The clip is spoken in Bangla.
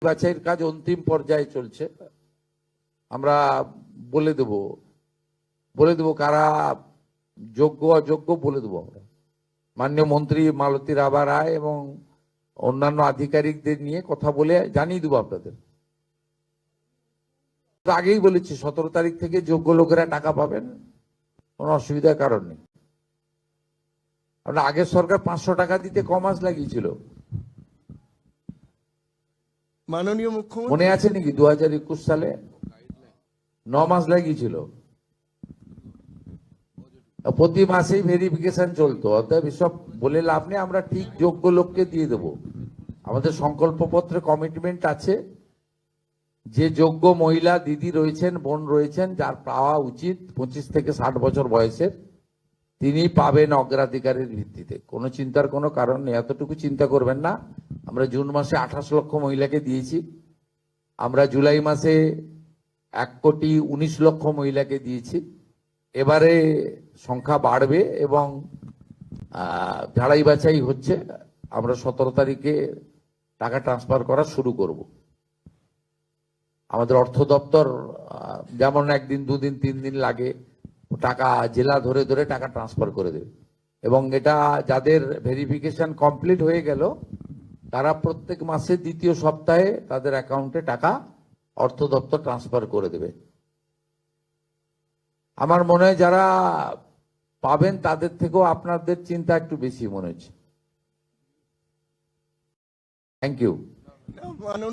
বাছাইয়ের কাজ অন্তিম পর্যায়ে চলছে। আমরা বলে দেব কারা যোগ্য অযোগ্য বলে দেবো আমরা। মাননীয় মন্ত্রী মালতী রাভা রায় এবং অন্যান্য আধিকারিকদের নিয়ে কথা বলে জানিয়ে দেবো আপনাদের। আগেই বলেছি 17 তারিখ থেকে যোগ্য লোকেরা টাকা পাবেন, কোনো অসুবিধার কারণ নেই। আপনার আগের সরকার 500 টাকা দিতে ক মাস লাগিয়েছিল মাননীয় মুখ্যমন্ত্রী, মনে আছে নাকি? 2021 সালে 9 মাস লাগিয়েছিল, প্রতি মাসেই ভেরিফিকেশন চলতো। অতএব এসব বলে লাভ নেই, আমরা ঠিক যোগ্য লোককে দিয়ে দেব। আমাদের সংকল্পপত্রে কমিটমেন্ট আছে যে যোগ্য মহিলা দিদি রয়েছেন, বোন রয়েছেন, যার পাওয়া উচিত 25 থেকে 60 বছর বয়সের, তিনি পাবেন অগ্রাধিকারের ভিত্তিতে। কোনো চিন্তার কোনো কারণ নেই, এতটুকু চিন্তা করবেন না। আমরা জুন মাসে 28 লক্ষ মহিলাকে দিয়েছি, আমরা জুলাই মাসে 1,19 লক্ষ মহিলাকে দিয়েছি। এবারে সংখ্যা বাড়বে এবং ঝাড়াই বাছাই হচ্ছে। আমরা 17 তারিখে টাকা ট্রান্সফার করা শুরু করব। আমাদের অর্থ দপ্তর যেমন 1 দিন 2 দিন 3 দিন লাগে, টাকা জেলা ধরে ধরে টাকা ট্রান্সফার করে দেবে। এবং এটা যাদের ভেরিফিকেশন কমপ্লিট হয়ে গেল তারা প্রত্যেক মাসের দ্বিতীয় সপ্তাহে তাদের অ্যাকাউন্টে টাকা অর্থ দপ্তর ট্রান্সফার করে দেবে। আমার মনে হয় যারা পাবেন তাদের থেকেও আপনাদের চিন্তা একটু বেশি মনে হচ্ছে। Thank you.